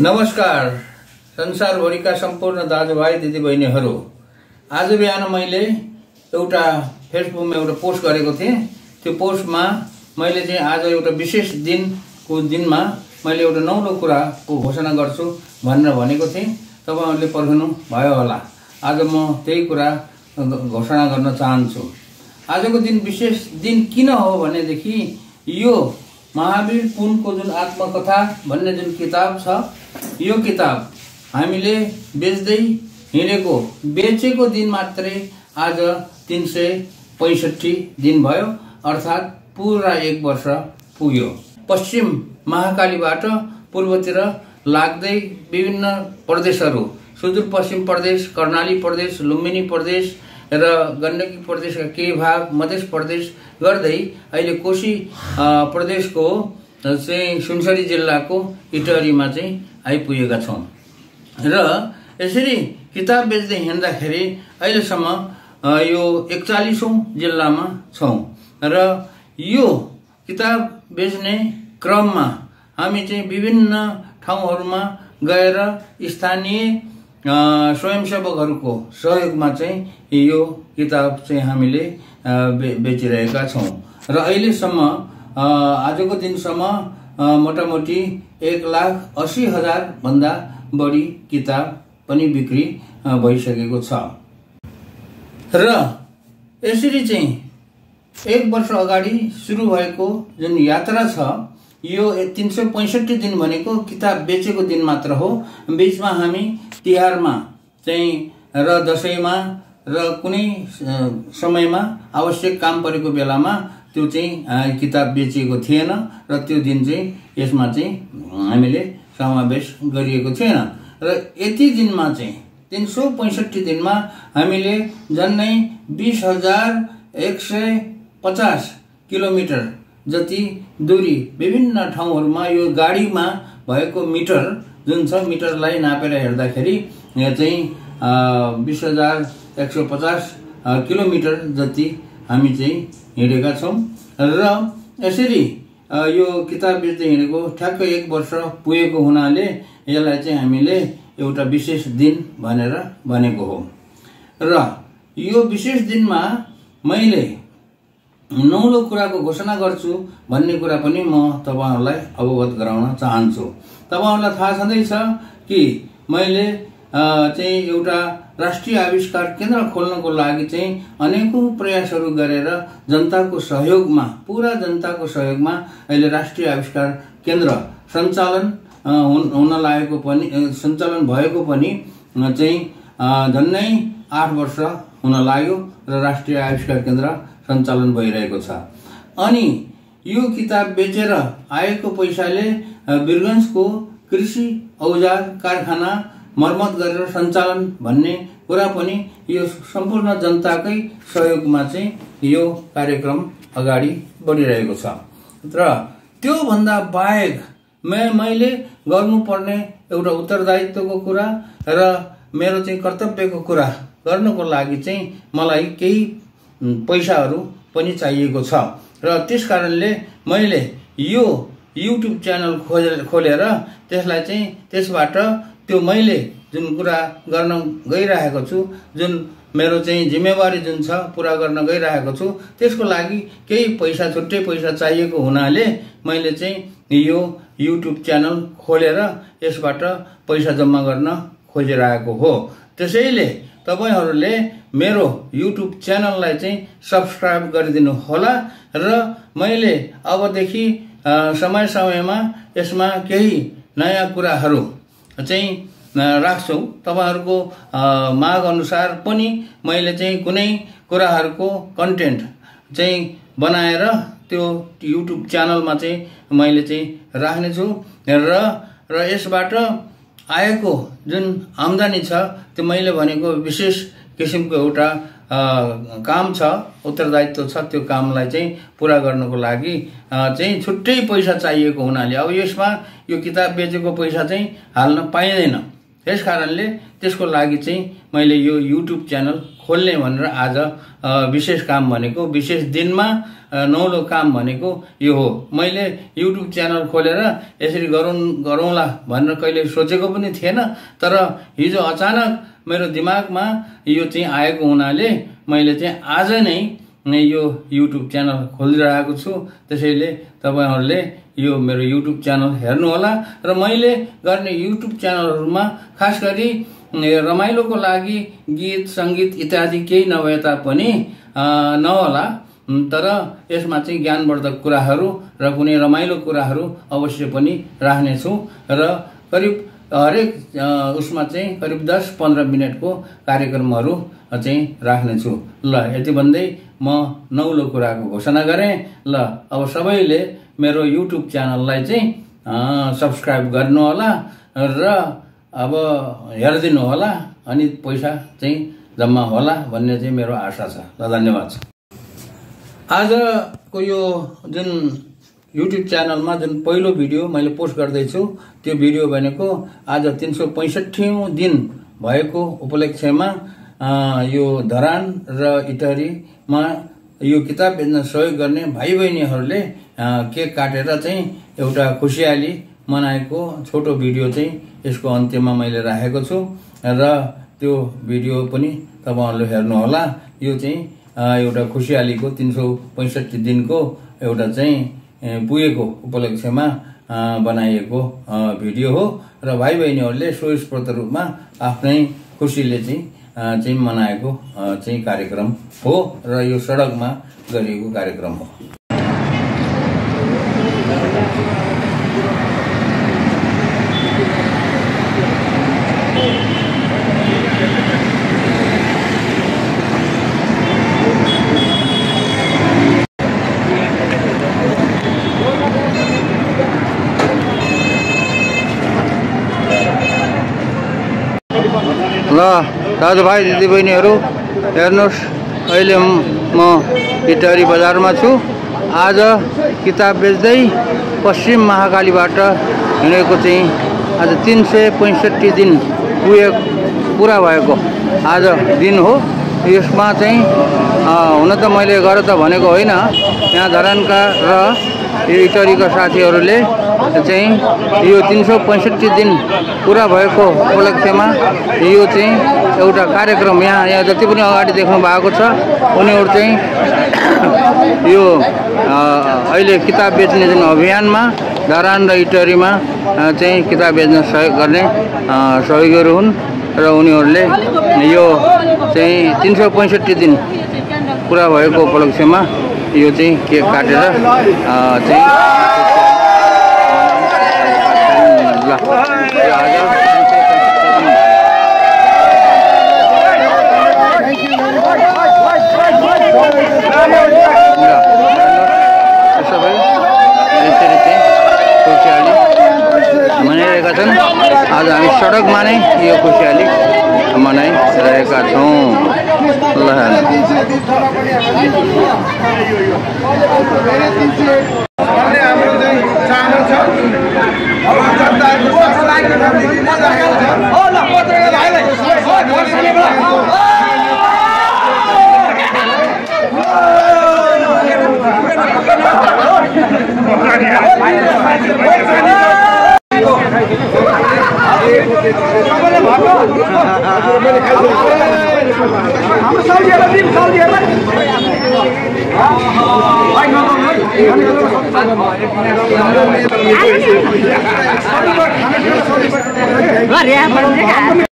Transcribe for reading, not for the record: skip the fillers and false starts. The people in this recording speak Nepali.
नमस्कार संसारभरिका सम्पूर्ण दाजुभाइ दिदीबहिनीहरू। आज बिहान मैले एउटा फेसबुकमा एउटा पोस्ट गरेको थिएँ। त्यो पोस्टमा मैले चाहिँ आज एउटा विशेष दिनमा मैले एउटा नौलो कुराको घोषणा गर्छु भनेर भनेको थिएँ। तपाईहरुले पर्खनु भयो होला। आज म त्यही कुरा घोषणा गर्न चाहन्छु। आजको दिन विशेष दिन किन हो भनेदेखि यो महावीर पुनको जुन आत्मकथा भन्ने जुन किताब छ, यो किताब हामीले बेच्दै हिँडेको बेचेको दिन मात्रै आज 365 दिन भयो, अर्थात पूरा 1 वर्ष पुग्यो। पश्चिम महाकालीबाट पूर्वतिर लाग्दै विभिन्न प्रदेशहरू, सुदूरपश्चिम प्रदेश, कर्णाली प्रदेश, लुम्बिनी प्रदेश र गण्डकी प्रदेशका केही भाग, मध्य प्रदेश गर्दै अहिले कोशी प्रदेशको चाहिँ सुनसरी जिल्लाको इटहरीमा चाहिँ आइपुगेका छौं। र यसरी किताब बेच्दै हिँड्दाखेरि अहिलेसम्म यो 41औं जिल्लामा छौं। र यो किताब बेच्ने क्रममा हामी चाहिँ विभिन्न ठाउँहरूमा गएर स्थानीय स्वयंसेवकहरूको सहयोगमा चाहिँ यो किताब चाहिँ हामीले बेचिरहेका छौं। र अहिलेसम्म आजको दिनसम्म मोटामोटी 1,80,000 भन्दा बढी किताब पनि बिक्री भइसकेको छ। र यसरी चाहिँ 1 वर्ष अगाडि सुरु भएको जुन यात्रा छ, यो 365 दिन भनेको किताब बेचेको दिन मात्र हो। बीचमा हामी तिहारमा चाहिँ र दशैंमा र कुनै समयमा आवश्यक काम परेको बेलामा त्यो चाहिँ किताब बेचिएको थिएन र त्यो दिन चाहिँ यसमा चाहिँ हामीले समावेश गरिएको थिएन। र यति दिनमा चाहिँ 365 दिनमा हामीले झन्नै 20,150 किलोमिटर जति दूरी विभिन्न ठाउँहरूमा यो गाडीमा भएको मिटर जुन छ, मिटरलाई नापेर हेर्दाखेरि यहाँ चाहिँ 20,150 किलोमिटर जति हामी चाहिँ हिँडेका छौं। र यसरी यो किताब बेच्दै हिँडेको ठ्याक्क 1 वर्ष पुगेको हुनाले यसलाई चाहिँ हामीले एउटा विशेष दिन भनेर भनेको हो। र यो विशेष दिनमा मैले नौलो कुराको घोषणा गर्छु भन्ने कुरा पनि म तपाईहरुलाई अवगत गराउन चाहन्छु। तपाईहरुलाई थाहा छँदैछ कि मैले चाहिँ एउटा राष्ट्रिय आविष्कार केन्द्र खोल्नको लागि चाहिँ अनेकौं प्रयासहरू गरेर जनताको सहयोगमा, पूरा जनताको सहयोगमा अहिले राष्ट्रिय आविष्कार केन्द्र सञ्चालन भएको पनि चाहिँ झन्नै 8 वर्ष हुन लाग्यो र राष्ट्रिय आविष्कार केन्द्र सञ्चालन भइरहेको छ। अनि यो किताब बेचेर आएको पैसाले वीरगञ्जको कृषि औजार कारखाना मर्मत गरेर सञ्चालन भन्ने कुरा पनि यो सम्पूर्ण जनताकै सहयोगमा चाहिँ यो कार्यक्रम अगाडि बढिरहेको छ। र त्यो भन्दा बाहेक मैले गर्नुपर्ने एउटा उत्तरदायित्वको कुरा र मेरो चाहिँ कर्तव्यको कुरा गर्नको लागि चाहिँ मलाई केही पैसाहरू पनि चाहिएको छ। र त्यसकारणले मैले यो युट्युब च्यानल खोलेर त्यसलाई चाहिँ त्यसबाट त्यो मैले जुन कुरा गर्न गइरहेको छु, जुन मेरो चाहिँ जिम्मेवारी जुन छ पूरा गर्न गइरहेको छु, त्यसको लागि केही पैसा, छुट्टै पैसा चाहिएको हुनाले मैले चाहिँ यो युट्युब च्यानल खोलेर यसबाट पैसा जम्मा गर्न खोजिरहेको हो। त्यसैले तपाईहरुले मेरो युट्युब च्यानललाई चाहिँ सब्स्क्राइब गरिदिनु होला र मैले अबदेखि समय समयमा यसमा केही नयाँ कुराहरू चाहिँ राख्छु। तपाईहरुको माग अनुसार पनि मैले चाहिँ कुनै कुराहरूको कन्टेन्ट चाहिँ बनाएर त्यो युट्युब च्यानलमा चाहिँ मैले चाहिँ राख्ने छु। र यसबाट आएको जुन आम्दानी छ त्यो मैले भनेको विशेष किसिमको एउटा काम छ, उत्तरदायित्व छ। त्यो कामलाई चाहिँ पूरा गर्नको लागि चाहिँ छुट्टै पैसा चाहिएको हुनाले अब यसमा यो किताब बेचेको पैसा चाहिँ हाल्न पाइँदैन। त्यसकारणले त्यसको लागि चाहिँ मैले यो युट्युब च्यानल खोल्ने भनेर आज विशेष काम भनेको विशेष दिनमा नौलो काम भनेको यो हो। मैले युट्युब च्यानल खोलेर यसरी गरौँला भनेर कहिले सोचेको पनि थिएन, तर हिजो अचानक मेरो दिमागमा यो चाहिँ आएको हुनाले मैले चाहिँ आज नै यो युट्युब च्यानल खोलिरहेको छु। त्यसैले तपाईहरुले यो मेरो युट्युब च्यानल हेर्नु होला र मैले गर्ने युट्युब च्यानलहरुमा खास गरी रमाइलोको लागि गीत संगीत इत्यादि केही नभए तापनि नहोला, तर यसमा चाहिँ ज्ञानवर्धक कुराहरू र कुनै रमाइलो कुराहरू अवश्य पनि राख्ने छु र करिब हरेक उसमा चाहिँ करिब 10-15 मिनेटको कार्यक्रमहरू चाहिँ राख्ने छु। ल यति भन्दै म नौलो कुराको घोषणा गरेँ। ल अब सबैले मेरो युट्युब च्यानललाई चाहिँ सब्स्क्राइब गर्नु होला र अब हेर्दिनु होला अनि पैसा चाहिँ जम्मा होला भन्ने चाहिँ मेरो आशा छ। ल धन्यवाद। आजको यो जुन युट्युब च्यानलमा जुन पहिलो भिडियो मैले पोस्ट गर्दैछु त्यो भिडियो भनेको आज 365औं दिन भएको उपलक्ष्यमा यो धरान र इटहरीमा यो किताब बेच्न सहयोग गर्ने भाइ बहिनीहरूले केक काटेर चाहिँ एउटा खुशियाली मनाएको छोटो भिडियो चाहिँ यसको अन्त्यमा मैले राखेको छु र त्यो भिडियो पनि तपाईहरुले हेर्नु होला। यो चाहिँ एउटा खुशियालीको 365 दिनको एउटा चाहिँ पुगेको उपलक्ष्यमा बनाइएको भिडियो हो र भाइ बहिनीहरूले स्वस्फूर्त रूपमा आफ्नै खुशीले चाहिँ मनाएको चाहिँ कार्यक्रम हो र यो सडकमा गरिएको कार्यक्रम हो। ल दाजुभाइ दिदीबहिनीहरू हेर्नुहोस्, अहिले म इटहरी बजारमा छु। आज किताब बेच्दै पश्चिम महाकालीबाट हिँडेको चाहिँ आज 365 दिन पुरा भएको आज दिन हो। यसमा चाहिँ हुन त मैले गर त भनेको होइन, यहाँ धरानका र यो इटहरीका साथीहरूले चाहिँ यो 365 दिन पुरा भएको उपलक्ष्यमा यो चाहिँ एउटा कार्यक्रम यहाँ जति पनि अगाडि देख्नु भएको छ उनीहरू चाहिँ यो अहिले किताब बेच्ने जुन अभियानमा धरान र इटहरीमा चाहिँ किताब बेच्न सहयोग गर्ने सहयोगीहरू हुन् र उनीहरूले यो चाहिँ 365 दिन पुरा भएको उपलक्ष्यमा यो चाहिँ केक काटेर चाहिँ सबै यसरी चाहिँ खुशियाली मनाइरहेका छन्। आज हामी सडकमा नै यो खुशियाली मनाइरहेका छौँ। ल Gak ya,